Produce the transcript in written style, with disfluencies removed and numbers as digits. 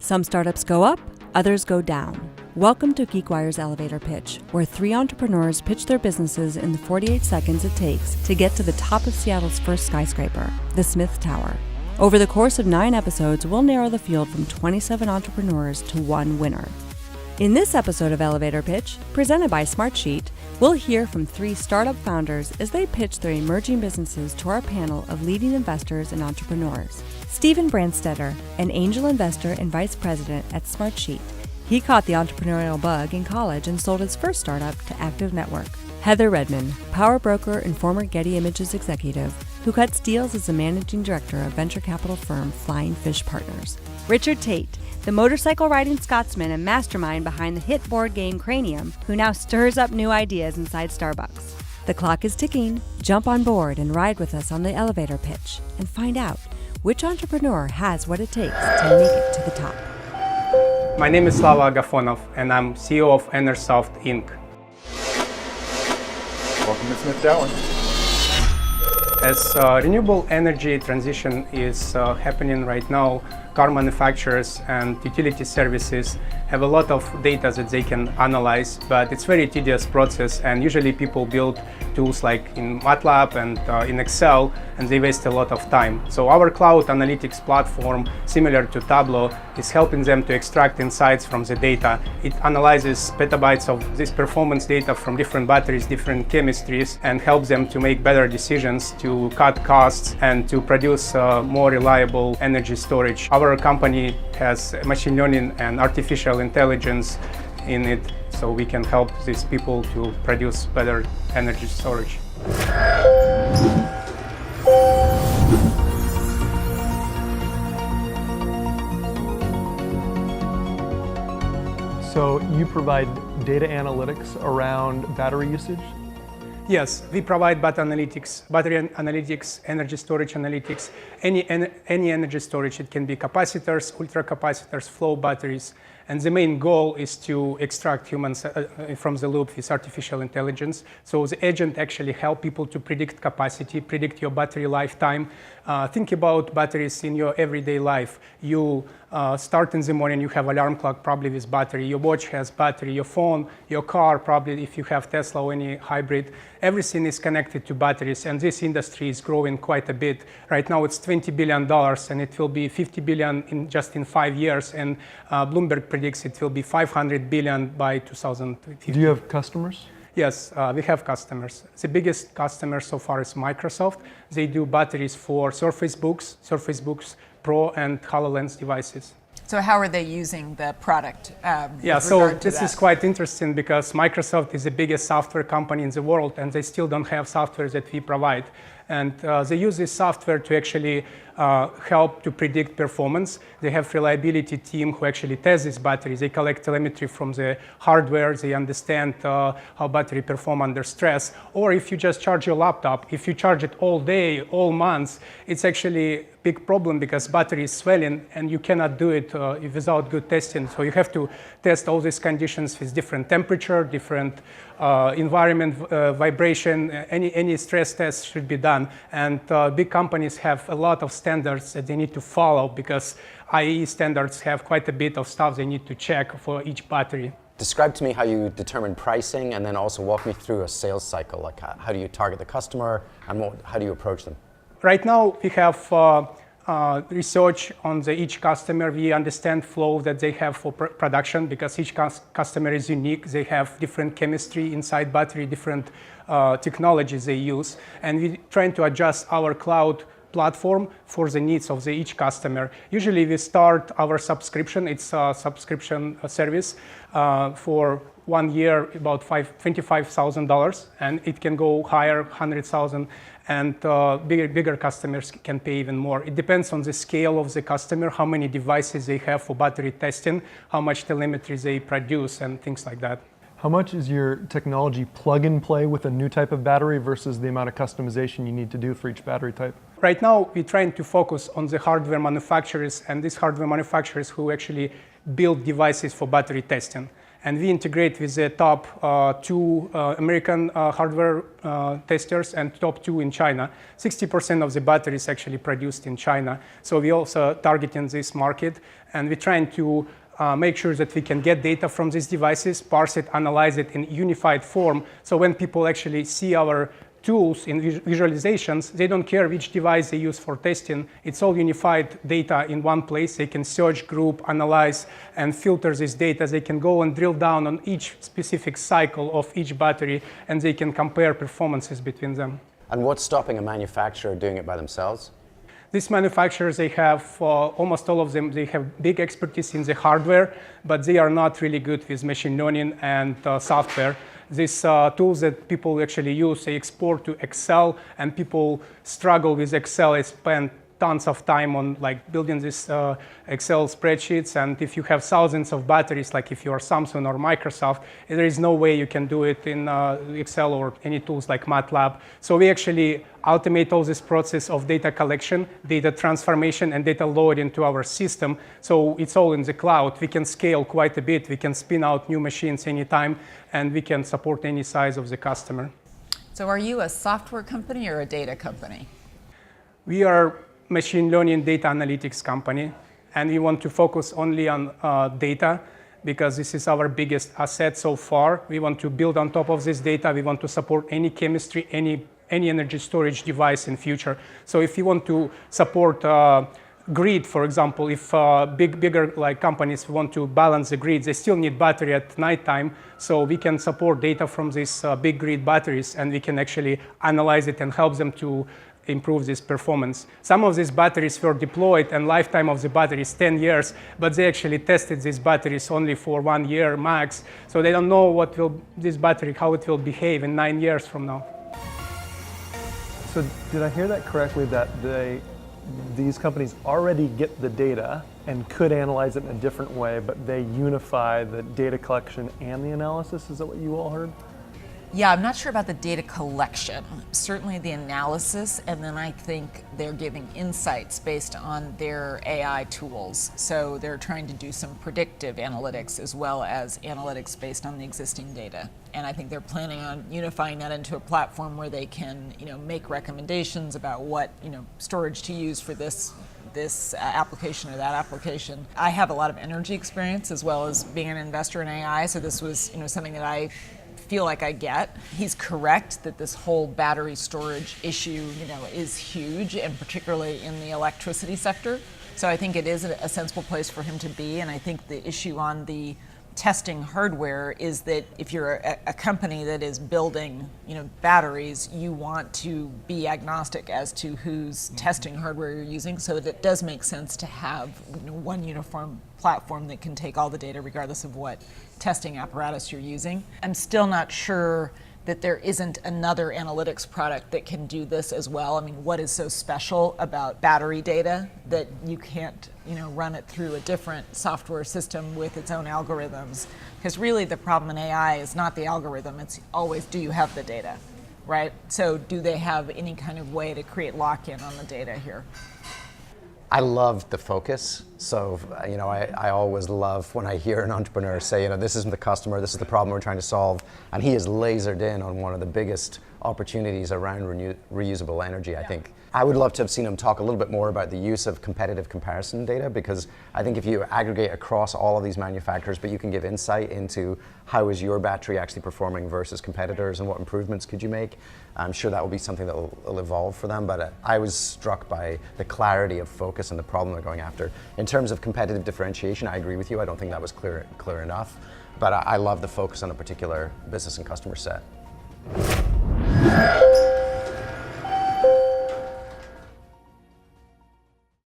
Some startups go up, others go down. Welcome to GeekWire's Elevator Pitch, where 3 entrepreneurs pitch their businesses in the 48 seconds it takes to get to the top of Seattle's first skyscraper, the Smith Tower. Over the course of 9 episodes, we'll narrow the field from 27 entrepreneurs to 1 winner. In this episode of Elevator Pitch, presented by Smartsheet, we'll hear from 3 startup founders as they pitch their emerging businesses to our panel of leading investors and entrepreneurs. Stephen Branstetter, an angel investor and vice president at Smartsheet. He caught the entrepreneurial bug in college and sold his first startup to Active Network. Heather Redman, power broker and former Getty Images executive, who cuts deals as the managing director of venture capital firm Flying Fish Partners. Richard Tait, the motorcycle-riding Scotsman and mastermind behind the hit board game Cranium, who now stirs up new ideas inside Starbucks. The clock is ticking. Jump on board and ride with us on the elevator pitch and find out which entrepreneur has what it takes to make it to the top. My name is Slava Agafonov, and I'm CEO of Energsoft, Inc. Welcome to Smith Tower. As renewable energy transition is happening right now, car manufacturers and utility services have a lot of data that they can analyze, but it's a very tedious process, and usually people build tools like in MATLAB and in Excel, and they waste a lot of time. So our cloud analytics platform, similar to Tableau, is helping them to extract insights from the data. It analyzes petabytes of this performance data from different batteries, different chemistries, and helps them to make better decisions, to cut costs, and to produce more reliable energy storage. Our company has machine learning and artificial intelligence in it, so we can help these people to produce better energy storage. So you provide data analytics around battery usage? Yes, we provide battery analytics, energy storage analytics, any energy storage. It can be capacitors, ultracapacitors, flow batteries. And the main goal is to extract humans from the loop with artificial intelligence. So the agent actually helps people to predict capacity, predict your battery lifetime. Think about batteries in your everyday life. You start in the morning, you have alarm clock probably with battery. Your watch has battery, your phone, your car probably if you have Tesla or any hybrid. Everything is connected to batteries, and this industry is growing quite a bit. Right now it's $20 billion, and it will be $50 billion just in 5 years, and Bloomberg predicts it will be $500 billion by 2050. Do you have customers? Yes, we have customers. The biggest customer so far is Microsoft. They do batteries for Surface Books Pro, and HoloLens devices. So how are they using the product? So this is quite interesting because Microsoft is the biggest software company in the world, and they still don't have software that we provide. And they use this software to actually help to predict performance. They have reliability team who actually test these batteries. They collect telemetry from the hardware. They understand how battery perform under stress. Or if you just charge your laptop, if you charge it all day, all months, it's actually a big problem because battery is swelling, and you cannot do it without good testing. So you have to test all these conditions with different temperature, different environment, vibration, any stress test should be done. And big companies have a lot of standards that they need to follow because IEE standards have quite a bit of stuff they need to check for each battery. Describe to me how you determine pricing, and then also walk me through a sales cycle. Like how do you target the customer, and how do you approach them? Right now we have research on each customer. We understand flow that they have for production because each customer is unique. They have different chemistry inside battery, different technologies they use. And we're trying to adjust our cloud platform for the needs of each customer. Usually we start our subscription. It's a subscription service for 1 year, about $25,000, and it can go higher, $100,000, and bigger customers can pay even more. It depends on the scale of the customer, how many devices they have for battery testing, how much telemetry they produce, and things like that. How much is your technology plug and play with a new type of battery versus the amount of customization you need to do for each battery type? Right now, we're trying to focus on the hardware manufacturers, and these hardware manufacturers who actually build devices for battery testing. And we integrate with the top 2 American hardware testers and top 2 in China. 60% of the battery is actually produced in China. So we also targeting this market, and we're trying to make sure that we can get data from these devices, parse it, analyze it in unified form. So when people actually see our tools in visualizations, they don't care which device they use for testing. It's all unified data in one place. They can search, group, analyze, and filter this data. They can go and drill down on each specific cycle of each battery, and they can compare performances between them. And what's stopping a manufacturer doing it by themselves? These manufacturers, they have, almost all of them, they have big expertise in the hardware, but they are not really good with machine learning and software. These tools that people actually use, they export to Excel, and people struggle with Excel. They spend tons of time on building these Excel spreadsheets, and if you have thousands of batteries, like if you are Samsung or Microsoft, there is no way you can do it in Excel or any tools like MATLAB. So we actually automate all this process of data collection, data transformation, and data load into our system. So it's all in the cloud. We can scale quite a bit. We can spin out new machines anytime, and we can support any size of the customer. So are you a software company or a data company? We are machine learning data analytics company, and we want to focus only on data because this is our biggest asset so far. We want to build on top of this data. We want to support any chemistry, any energy storage device in future. So if you want to support grid, for example, if bigger companies want to balance the grid, they still need battery at nighttime. So we can support data from these big grid batteries, and we can actually analyze it and help them to improve this performance. Some of these batteries were deployed, and lifetime of the battery is 10 years, but they actually tested these batteries only for 1 year max. So they don't know this battery, how it will behave in 9 years from now. So did I hear that correctly, that these companies already get the data and could analyze it in a different way, but they unify the data collection and the analysis? Is that what you all heard? Yeah, I'm not sure about the data collection. Certainly the analysis, and then I think they're giving insights based on their AI tools. So they're trying to do some predictive analytics as well as analytics based on the existing data. And I think they're planning on unifying that into a platform where they can, make recommendations about what, storage to use for this application or that application. I have a lot of energy experience as well as being an investor in AI, so this was, something that I feel like I get. He's correct that this whole battery storage issue, is huge, and particularly in the electricity sector. So I think it is a sensible place for him to be, and I think the issue on the testing hardware is that if you're a company that is building, batteries, you want to be agnostic as to whose testing hardware you're using, so that it does make sense to have one uniform platform that can take all the data regardless of what testing apparatus you're using. I'm still not sure that there isn't another analytics product that can do this as well. I mean, what is so special about battery data that you can't, run it through a different software system with its own algorithms? Because really the problem in AI is not the algorithm, it's always, do you have the data, right? So do they have any kind of way to create lock-in on the data here? I love the focus. So, I always love when I hear an entrepreneur say, this isn't the customer, this is the problem we're trying to solve. And he is lasered in on one of the biggest opportunities around reusable energy, I think. I would love to have seen him talk a little bit more about the use of competitive comparison data, because I think if you aggregate across all of these manufacturers, but you can give insight into how is your battery actually performing versus competitors and what improvements could you make, I'm sure that will be something that will evolve for them. But I was struck by the clarity of focus and the problem they're going after. In terms of competitive differentiation, I agree with you. I don't think that was clear enough. But I love the focus on a particular business and customer set.